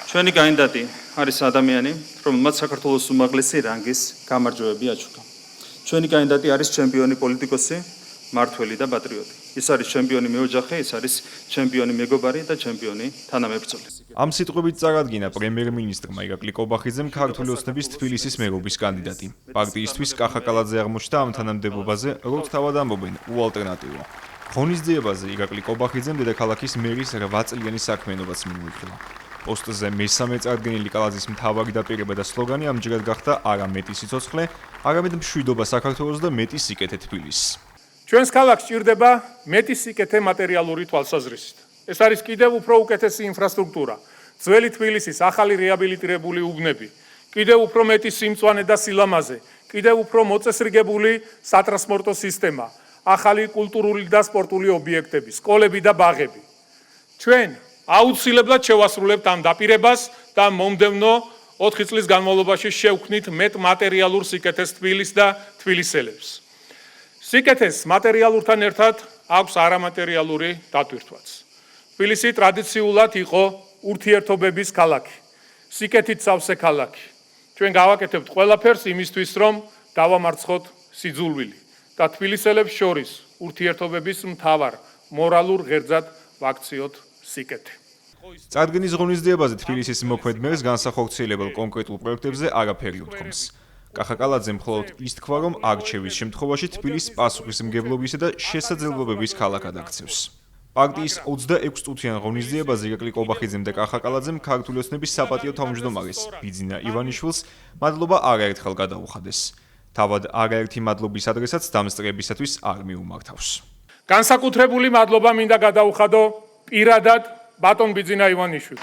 ჩვენი კანდიდატი არის ადამიანი, რომელმაც საქართველოს უმაღლესი რანგის გამარჯვებები აჩუქა. ჩვენი კანდიდატი არის ჩემპიონი პოლიტიკოსი, მართველი და პატრიოტი. ის არის ჩემპიონი მეოჯახე, ის არის ჩემპიონი მეგობარი და ჩემპიონი თანამებრძოლი. ამ სიტყვებით წარადგინა პრემიერ-მინისტრმა ირაკლი კობახიძემ ქართული ოცნების თბილისის მერობის კანდიდატი. პარტიისთვის კახა კალაძე აღმოჩნდა ამ თანამდებობაზე, როგორც თავად ამბობენ, უალტერნატივო. ღონისძიებაზე ირაკლი კობახიძემ დედაქალაქის მერის 8 წლიანი საქმიანობაც მიუიხილა. პოსტზე მესამე წარდგენილი კალაძის მთავარი დაპირება და სლოგანი ამჯერად გახდა არა მეტი სიცოცხლე, არამედ მშვიდობა საქართველოს და მეტი სიკეთე თბილისს. ჩვენს ქალაქს სჭირდება მეტი სიკეთე მატერიალური თვალსაზრისით. ეს არის კიდევ უფრო უკეთესი ინფრასტრუქტურა, ძველი თბილისის ახალი რეაბილიტირებული უბნები, კიდევ უფრო მეტი სიმწვანე და სილამაზე, კიდევ უფრო მოწესრიგებული სატრანსპორტო სისტემა, ახალი კულტურული და სპორტული ობიექტები, სკოლები და ბაღები. ჩვენ აუცილებლად შევასრულებთ ამ დაპირებას და მომდევნო 4 წლის განმავლობაში შევქმნით მეტ მატერიალურ სიკეთეს თბილისს და თბილისელებს. სიკეთეს მატერიალურთან ერთად აქვს არამატერიალური დატვირთვაც. თბილისი ტრადიციულად იყო ურთიერთობების ქალაქი, სიკეთით სავსე ქალაქი. ჩვენ გავაკეთებთ ყველაფერს იმისთვის, რომ დავამარცხოთ სიძულვილი და თბილისელებს შორის ურთიერთობების მთავარ მორალურ ღერძად ვაქციოთ სიკეთე. წარდგენის ღონისძიებაზე თბილისის მოქმედ მერს განსახორციელებელ კონკრეტულ პროექტებზე არაფერი უთქვამს. კახა კალაძე მხოლოდ ის თქვა, რომ არჩევის შემთხვევაში თბილისს პასუხისმგებლობისა და შესაძლებლობების ქალაქად აქცევს. პარტიის 26 წუთიან ღონისძიებაზე ირაკლი კობახიძემ და კახა კალაძემ ქართული ოცნების საპატიო თავმჯდომარეს ბიძინა ივანიშვილს მადლობა არაერთხელ გადაუხადეს. თავად არაერთი მადლობის ადრესაც დამსწრეებისათვის არ მიუმართავს. განსაკუთრებული მადლობა მინდა გადაუხადო პირადად ბატონ ბიძინა ივანიშვილს.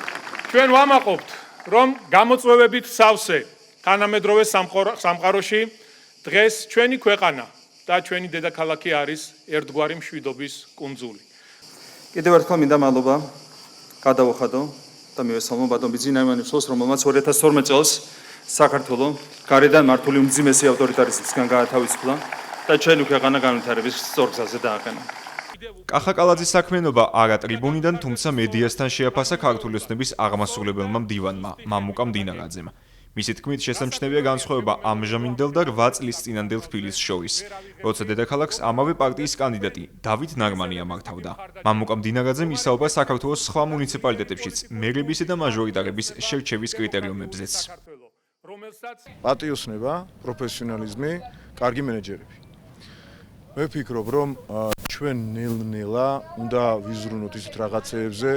ჩვენ ვამაყობთ, რომ გამოწვევებით სავსე თანამედროვე სამყაროში დღეს ჩვენი ქვეყანა და ჩვენი დედაქალაქი არის ერთგვარი მშვიდობის კუნძული. კიდევ ერთხელ მინდა მადლობა გადაუხადო და მივესალმო ბატონ ბიძინა ივანიშვილს, რომელმაც 2012 წელს საქართველოს გარედან მართული უმძიმესი ავტორიტარიზმისგან გაათავისუფლა და ჩვენი ქვეყანა განვითარების სწორ გზაზე დააყენა. კახა კალაძის საქმიანობა არა ტრიბუნიდან, თუმცა მედიასთან შეაფასა ქართული ოცნების აღმასრულებელმა მდივანმა, მამუკა მდინარაძემ. მისი თქმით, შესამჩნევია განსხვავება ამჟამინდელ და 8 წლის წინანდელ თბილისს შორის, როცა დედაქალაქს ამავე პარტიის კანდიდატი დავით ნარმანი ამართავდა. მამუკა მდინარაძემ ისაუბრა საქართველოს სხვა მუნიციპალიტეტებშიც მერებისა და მაჟორიტარების შერჩევის კრიტერიუმებზეც. პატიოსნება, პროფესიონალიზმი, კარგი მენეჯერები. მე ვფიქრობ, რომ ჩვენ ნელ-ნელა უნდა ვიზრუნოთ ისეთ რაღაცეებზე,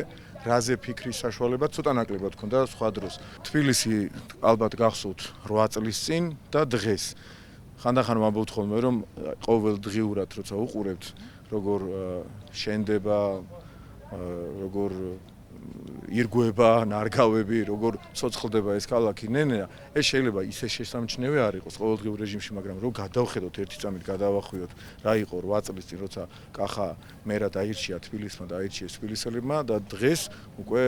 რაზე ფიქრის საშუალება ცოტა ნაკლებად ქონდა სხვა დროს. თბილისი ალბათ გახსოვთ 8 წლის წინ და დღეს. ხანდახან ვამბობთ ხოლმე, რომ ყოველდღიურად როცა უყურებთ, როგორ შენდება, როგორ ირგვება ნარგავები, როგორ ცოცხლდება ეს ქალაქი, ნენეა, ეს შეიძლება ისე შესამჩნევი არ იყოს ყოველდღიურ რეჟიმში, მაგრამ რომ გადავხედოთ ერთი წამით, გადავახვიოთ, რა იყო 8 წლის წინ, როცა კახა მერად აირჩია თბილისმა და აირჩიეს თბილისელებმა და დღეს უკვე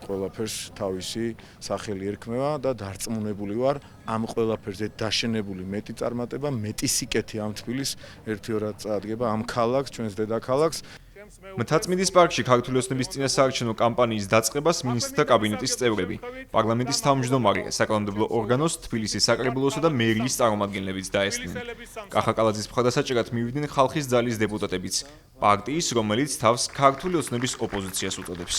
ყველაფერს თავისი სახელი ერქმევა და დარწმუნებული ვარ, ამ ყველაფერზე დაშენებული მეტი წარმატება, მეტი სიკეთე ამ თბილისს ერთ-ორად წაადგება ამ ქალაქს, ჩვენს დედაქალაქს. მთაწმინდის პარკში ქართული ოცნების წინასაარჩევნო კამპანიის დაწყებას მინისტრთა კაბინეტის წევრები, პარლამენტის თავმჯდომარე, საკანონმდებლო ორგანოს, თბილისის საკრებულოსა და მერიის წარმომადგენლებიც დაესწნენ. კახა კალაძის მხარდასაჭერად მივიდნენ ხალხის ძალის დეპუტატებიც, პარტიის, რომელიც თავს ქართული ოცნების ოპოზიციას უწოდებს.